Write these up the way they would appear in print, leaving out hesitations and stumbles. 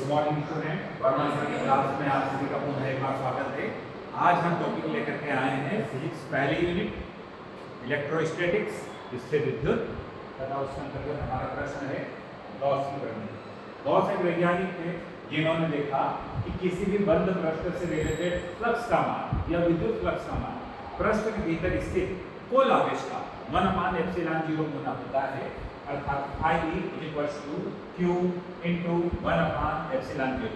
Morning student, Verma sir की class में आप सभी का पुनः एक बार स्वागत है। आज हम टॉपिक लेकर के आए हैं फिजिक्स पहली यूनिट इलेक्ट्रोस्टैटिक्स, इससे विद्युत तथा उसके अंतर्गत हमारा प्रश्न है गॉस की प्रमेय। गॉस एक वैज्ञानिक थे जिन्होंने देखा कि किसी भी बंद पृष्ठ से रिलेटेड फ्लक्स का मान या विद्युत फ्लक्स का मान पृष्ठ के भीतर स्थित कुल आवेश का 1/ε0 गुना होता है, अर्थात I = Q × 1/ε0।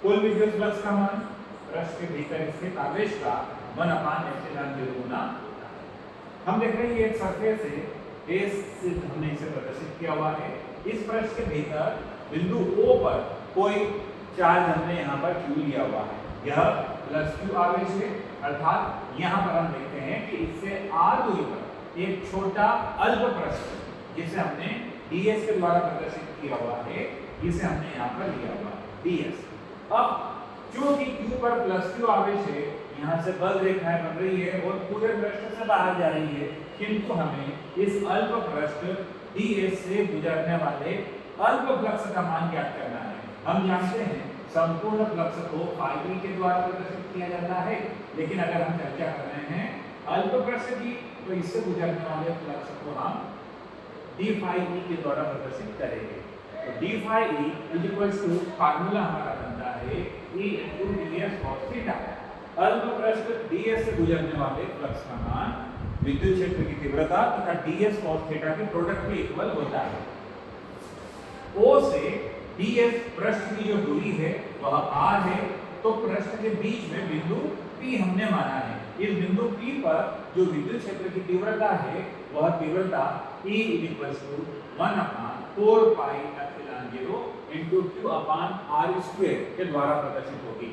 कुल विद्युत फ्लक्स का मान पृष्ठ के भीतर स्थित आवेश का 1/ε0 गुना। हम देख रहे हैं ये एक सरफेस है, इस हमने इसे प्रदर्शित किया हुआ है। इस पृष्ठ के भीतर बिंदु O पर कोई चार्ज हमने यहाँ पर Q लिया हुआ है, यह +Q आवेश है, अर्थात यहाँ पर हम देखते हैं कि इससे r दूरी पर एक छोटा अल्प पृष्ठ जिसे हमने ds के द्वारा प्रदर्शित किया हुआ है, इसे हमने यहाँ पर लिया हुआ है ds। अब क्योंकि Q पर +Q आवेश है, यहाँ से बल रेखाएं बन रही है और पूरे पृष्ठ से बाहर जा रही है, किंतु हमें इस अल्प पृष्ठ ds से गुजरने वाले अल्प फ्लक्स का मान ज्ञात करना है। हम जानते हैं संपूर्ण फ्लक्स को ϕ के द्वारा प्रदर्शित किया जाता है, लेकिन अगर हम चर्चा कर रहे हैं अल्प पृष्ठ की, तो इससे गुजरने वाले फ्लक्स को हम dϕ के द्वारा प्रदर्शित करेंगे। तो dϕ फार्मूला हमारा बनता है E × ds cos थीटा। अल्प पृष्ठ ds से गुजरने वाले फ्लक्स का मान विद्युत क्षेत्र की तीव्रता तथा ds cos थीटा के प्रोडक्ट के इक्वल होता है। O से ds पृष्ठ की जो दूरी है वह r है, तो पृष्ठ के बीच में बिंदु P हमने माना है। इस बिंदु P पर जो विद्युत क्षेत्र की तीव्रता है वह तीव्रता E = 1/4πε0 q/r² के द्वारा प्रदर्शित होगी।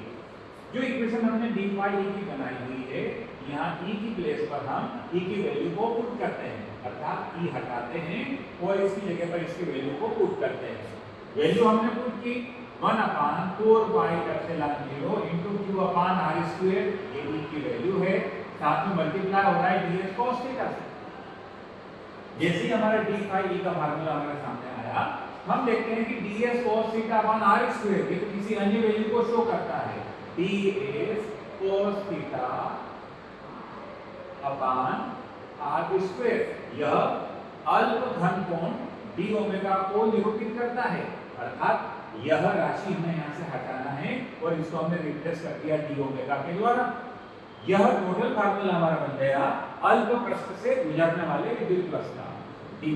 जो इक्वेशन हमने dϕ की बनाई हुई है, यहाँ E की प्लेस पर हम E की वैल्यू को पुट करते हैं, अर्थात E हटाते हैं और इसकी जगह पर इसकी वैल्यू को पुट करते हैं। वैल्यू हमने पुट की 1/4πε0 q/r², ये E की वैल्यू है, साथ में मल्टीप्लाई हो रहा है ds cos थीटा से। जैसे ही हमारा dϕ का फार्मूला हमारे सामने आया, हम देखते हैं कि ds cos θ/r², ये तो किसी अन्य वैल्यू को शो करता है। ds cos θ/r², यह अल्प घन कोण dω को निरूपित करता है, अर्थात यह राशि हमें यहाँ से हटाना है और इसको हमने रिप्लेस कर दिया dω के द्वारा। यह टोटल फार्मूला हमारा बन गया अल्प पृष्ठ से गुजरने वाले विद्युत फ्लक्स का। dϕ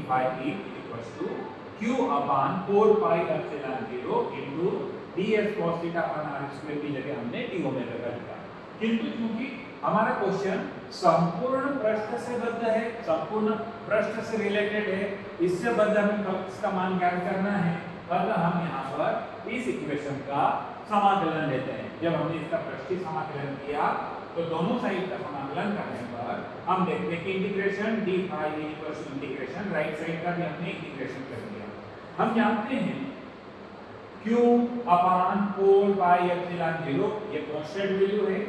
= Q/4πε0 ds cos θ/r² की जगह हमने dω का लिखा। किंतु चूंकि हमारा क्वेश्चन संपूर्ण पृष्ठ से बद्ध है, संपूर्ण पृष्ठ से रिलेटेड है, इससे बद्ध हमें फ्लक्स का मान ज्ञात करना है, अतः हम यहाँ पर इस इक्वेशन का समाकलन लेते हैं। जब हमने इसका पृष्ठीय समाकलन किया तो दोनों साइड का समाकलन करने पर हम देखते हैं कि integration dϕ integration right side का भी हमने इंटीग्रेशन कर दिया। हम जानते हैं Q/4πε0 ये कांस्टेंट वैल्यू है,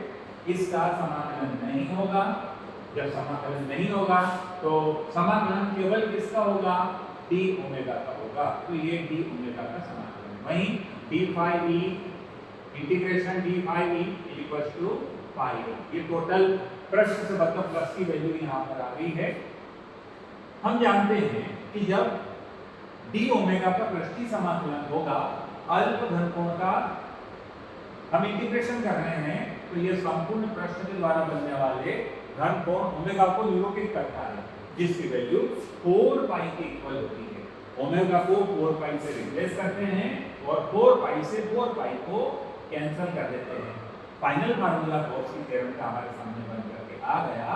इसका समाकलन नहीं होगा। जब समाकलन नहीं होगा तो समाकलन केवल किसका होगा, dω का होगा, तो ये dω का समाकलन। वहीं dϕ इंटीग्रेशन dϕ = ϕ, ये टोटल पृष्ठ से बद्ध फ्लक्स की वैल्यू यहाँ पर आ गई है। हम जानते हैं कि जब dω का पृष्ठीय समाकलन होगा अल्प घन कोण का, हम इंटीग्रेशन कर रहे हैं, तो ये संपूर्ण पृष्ठ के द्वारा बनने वाले घन कोण ω को निरूपित करता है, जिसकी वैल्यू 4π के इक्वल होती है। ω को 4π से रिप्लेस करते हैं और 4π से 4π को कैंसिल कर देते हैं। फाइनल फार्मूला गॉस की थ्योरम का हमारे सामने बन करके आ गया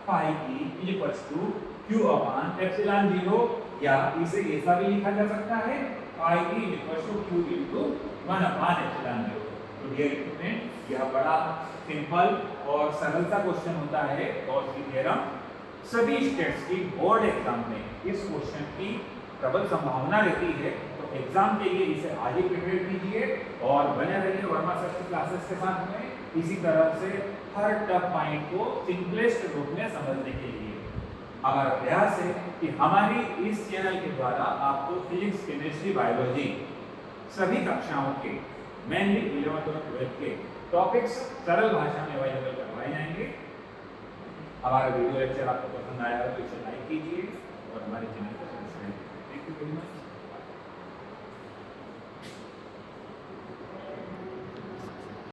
ϕ = Q/ε0, या इसे ऐसा भी लिखा जा सकता है ϕ = Q × 1/ε0। तो डियर स्टूडेंट, यह बड़ा सिंपल और सरल सा क्वेश्चन होता है गॉस की थ्योरम। सभी स्टेट्स की बोर्ड एग्जाम में इस क्वेश्चन की प्रबल संभावना रहती है, तो एग्जाम के लिए इसे आज ही प्रिपेयर कीजिए और बने रहिए वर्मा सर की क्लासेस के साथ में। इसी तरह से हर टफ पॉइंट को सिंपलेस्ट रूप में समझने के लिए हमारा प्रयास है कि हमारी इस चैनल के द्वारा आपको फिजिक्स, केमिस्ट्री, बायोलॉजी सभी कक्षाओं के मेनली 11th और 12th के टॉपिक्स सरल भाषा में अवेलेबल करवाए जाएंगे। हमारा वीडियो लेक्चर आपको पसंद आया हो तो इसे लाइक कीजिए और हमारे चैनल को